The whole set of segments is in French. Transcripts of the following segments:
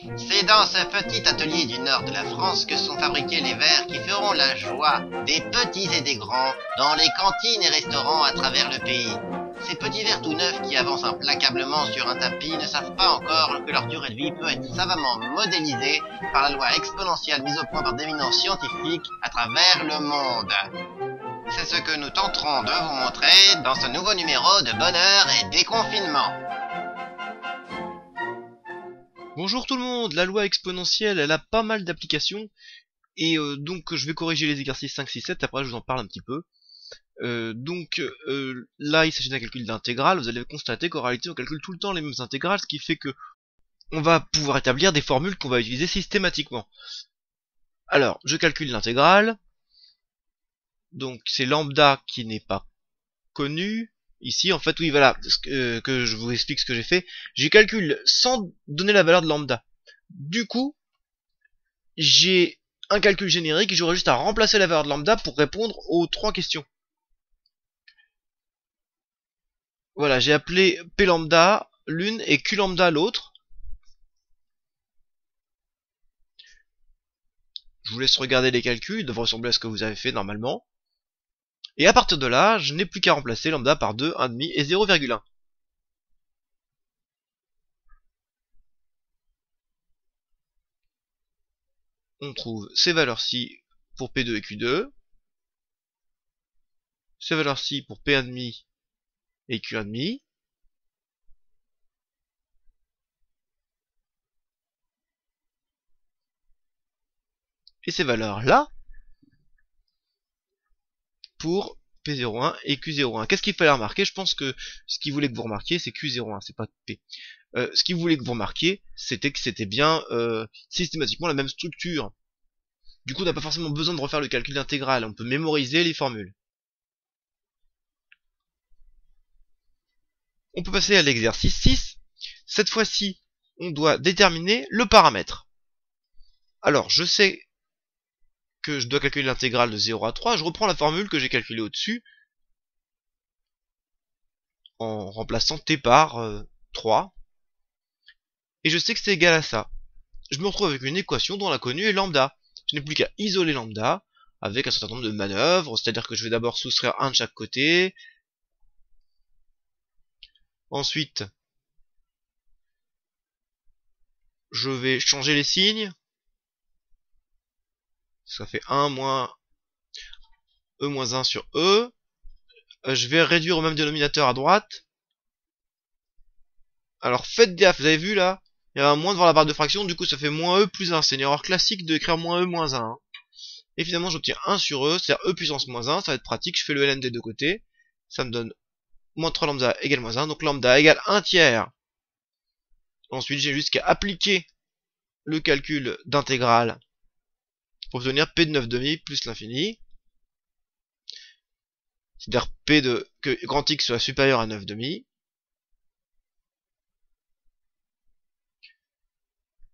C'est dans ce petit atelier du nord de la France que sont fabriqués les verres qui feront la joie des petits et des grands dans les cantines et restaurants à travers le pays. Ces petits verres tout neufs qui avancent implacablement sur un tapis ne savent pas encore que leur durée de vie peut être savamment modélisée par la loi exponentielle mise au point par d'éminents scientifiques à travers le monde. C'est ce que nous tenterons de vous montrer dans ce nouveau numéro de Bonheur et Déconfinement. Bonjour tout le monde, la loi exponentielle elle a pas mal d'applications et donc je vais corriger les exercices 5, 6, 7, après je vous en parle un petit peu. Là il s'agit d'un calcul d'intégrale, vous allez constater qu'en réalité on calcule tout le temps les mêmes intégrales, ce qui fait que on va pouvoir établir des formules qu'on va utiliser systématiquement. Alors, je calcule l'intégrale, donc c'est lambda qui n'est pas connu. Ici, en fait, oui, voilà, que je vous explique ce que j'ai fait. J'ai calculé sans donner la valeur de lambda. Du coup, j'ai un calcul générique et j'aurai juste à remplacer la valeur de lambda pour répondre aux 3 questions. Voilà, j'ai appelé p lambda l'une et q lambda l'autre. Je vous laisse regarder les calculs, ils devraient ressembler à ce que vous avez fait normalement. Et à partir de là, je n'ai plus qu'à remplacer lambda par 2, 1,5 et 0,1. On trouve ces valeurs-ci pour P2 et Q2, ces valeurs-ci pour P1,5 et Q1,5, et ces valeurs-là pour P01 et Q01. Qu'est-ce qu'il fallait remarquer? Je pense que ce qu'il voulait que vous remarquiez, c'est Q01, c'est pas P. Ce qu'il voulait que vous remarquiez, c'était que c'était bien systématiquement la même structure. Du coup, on n'a pas forcément besoin de refaire le calcul d'intégrale, on peut mémoriser les formules. On peut passer à l'exercice 6. Cette fois-ci, on doit déterminer le paramètre. Alors, je sais que je dois calculer l'intégrale de 0 à 3, je reprends la formule que j'ai calculée au-dessus, en remplaçant t par 3, et je sais que c'est égal à ça. Je me retrouve avec une équation dont l'inconnu est lambda. Je n'ai plus qu'à isoler lambda, avec un certain nombre de manœuvres, c'est-à-dire que je vais d'abord soustraire un de chaque côté, ensuite je vais changer les signes, ça fait 1 moins E moins 1 sur E, je vais réduire au même dénominateur à droite. Alors faites gaffe, vous avez vu là, il y a un moins devant la barre de fraction, du coup ça fait moins E plus 1, c'est une erreur classique d'écrire moins E moins 1. Et finalement j'obtiens 1 sur E, c'est-à-dire E puissance moins 1, ça va être pratique, je fais le ln des deux côtés, ça me donne moins 3 lambda égale moins 1, donc lambda égale 1 tiers. Ensuite j'ai juste qu'à appliquer le calcul d'intégrale pour obtenir P de 9,5 plus l'infini. C'est-à-dire P de que grand X soit supérieur à 9,5.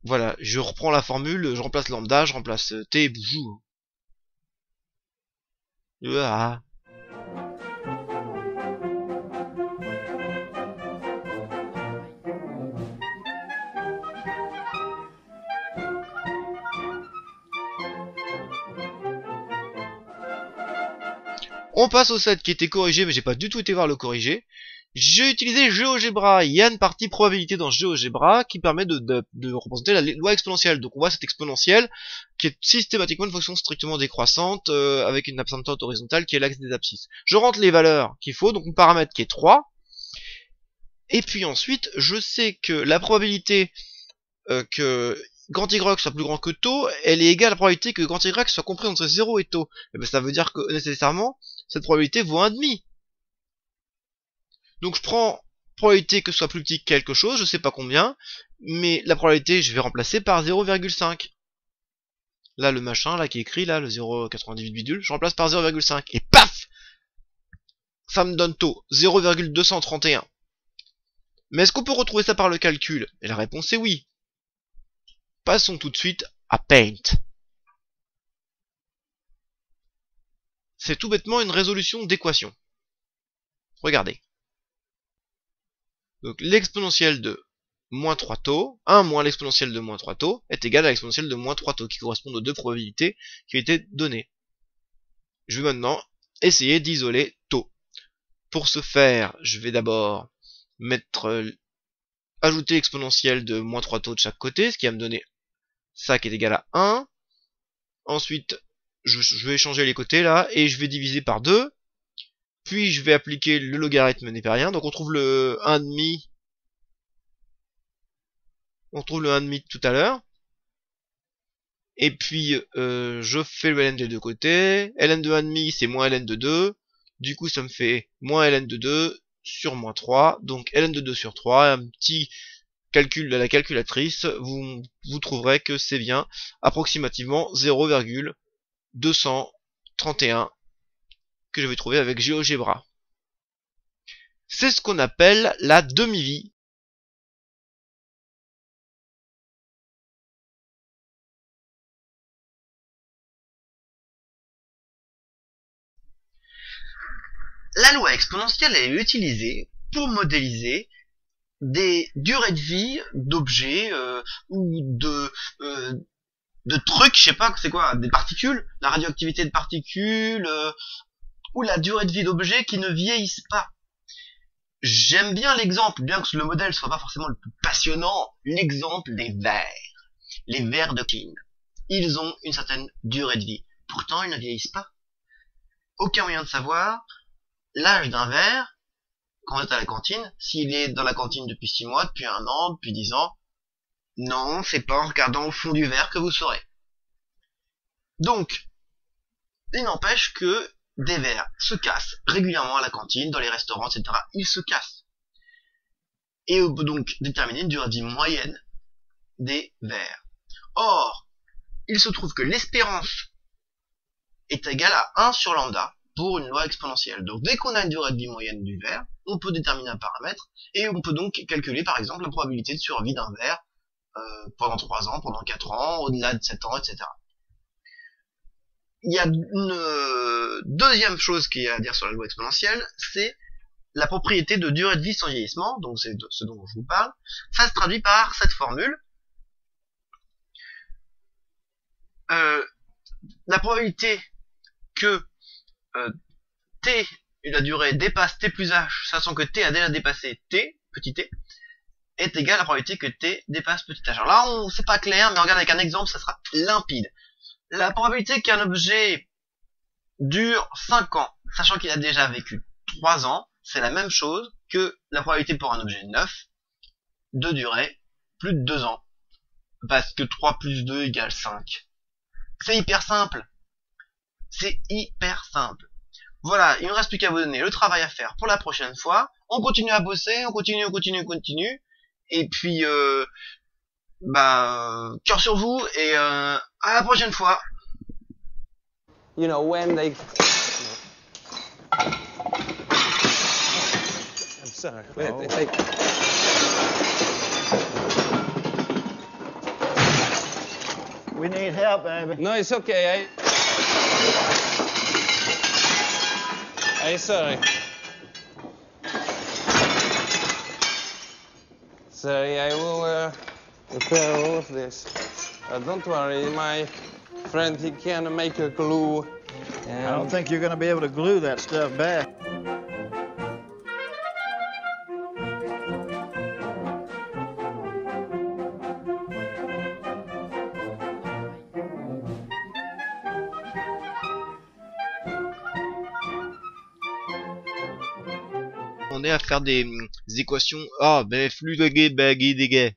Voilà, je reprends la formule, je remplace lambda, je remplace t et boujou. Ah. On passe au 7 qui était corrigé, mais j'ai pas du tout été voir le corriger. J'ai utilisé GeoGebra. Il y a une partie probabilité dans GeoGebra qui permet de représenter la loi exponentielle. Donc on voit cette exponentielle qui est systématiquement une fonction strictement décroissante avec une asymptote horizontale qui est l'axe des abscisses. Je rentre les valeurs qu'il faut, donc mon paramètre qui est 3. Et puis ensuite, je sais que la probabilité que grand Y soit plus grand que tau, elle est égale à la probabilité que grand Y soit compris entre 0 et tau. Et ben ça veut dire que nécessairement, cette probabilité vaut 1,5. Donc je prends probabilité que ce soit plus petit que quelque chose, je sais pas combien, mais la probabilité je vais remplacer par 0,5. Là le machin là qui est écrit là, le 0,98 bidule, je remplace par 0,5. Et paf, ça me donne taux 0,231. Mais est-ce qu'on peut retrouver ça par le calcul? Et la réponse est oui. Passons tout de suite à Paint. C'est tout bêtement une résolution d'équation. Regardez. Donc l'exponentielle de moins 3 taux, 1 moins l'exponentielle de moins 3 taux, est égal à l'exponentielle de moins 3 taux, qui correspondent aux deux probabilités qui ont été données. Je vais maintenant essayer d'isoler taux. Pour ce faire, je vais d'abord ajouter l'exponentielle de moins 3 taux de chaque côté, ce qui va me donner ça qui est égal à 1. Ensuite, je vais changer les côtés là, et je vais diviser par 2. Puis je vais appliquer le logarithme népérien, donc on trouve le 1,5. On trouve le 1,5 tout à l'heure. Et puis, je fais le ln des deux côtés. Ln de 1,5, c'est moins ln de 2. Du coup, ça me fait moins ln de 2 sur moins 3. Donc, ln de 2 sur 3. Un petit calcul à la calculatrice. Vous trouverez que c'est bien approximativement 0,231 que je vais trouver avec GeoGebra. C'est ce qu'on appelle la demi-vie. La loi exponentielle est utilisée pour modéliser des durées de vie d'objets ou de trucs, je sais pas, c'est quoi, des particules, la radioactivité de particules ou la durée de vie d'objets qui ne vieillissent pas. J'aime bien l'exemple, bien que le modèle soit pas forcément le plus passionnant, l'exemple des vers. Les vers de cantine. Ils ont une certaine durée de vie. Pourtant, ils ne vieillissent pas. Aucun moyen de savoir l'âge d'un verre quand vous êtes à la cantine, s'il est dans la cantine depuis 6 mois, depuis 1 an, depuis 10 ans. Non, c'est pas en regardant au fond du verre que vous saurez. Donc, il n'empêche que des verres se cassent régulièrement à la cantine, dans les restaurants, etc. Ils se cassent. Et on peut donc déterminer une durée de vie moyenne des verres. Or, il se trouve que l'espérance est égale à 1 sur lambda pour une loi exponentielle. Donc dès qu'on a une durée de vie moyenne du verre, on peut déterminer un paramètre et on peut donc calculer par exemple la probabilité de survie d'un verre pendant 3 ans, pendant 4 ans, au-delà de 7 ans, etc. Il y a une deuxième chose qu'il y a à dire sur la loi exponentielle, c'est la propriété de durée de vie sans vieillissement, donc c'est ce dont je vous parle. Ça se traduit par cette formule. La probabilité que t, la durée, dépasse t plus h, sachant que t a déjà dépassé t, petit t, est égale à la probabilité que t dépasse petit h. Alors là, c'est pas clair, mais regarde avec un exemple, ça sera limpide. La probabilité qu'un objet dure 5 ans, sachant qu'il a déjà vécu 3 ans, c'est la même chose que la probabilité pour un objet neuf de durer plus de 2 ans. Parce que 3 plus 2 égale 5. C'est hyper simple. C'est hyper simple. Voilà, il ne reste plus qu'à vous donner le travail à faire pour la prochaine fois. On continue à bosser, on continue. Et puis, cœur sur vous et à la prochaine fois. You know, when they... I'm sorry. We need help, baby. No, it's okay. I'm sorry. Sorry, I will repair all of this. Don't worry, my friend, he can make a glue. I don't think you're going to be able to glue that stuff back. On est à faire des équations. Ah, ben, flux de gay, baggy, des gays.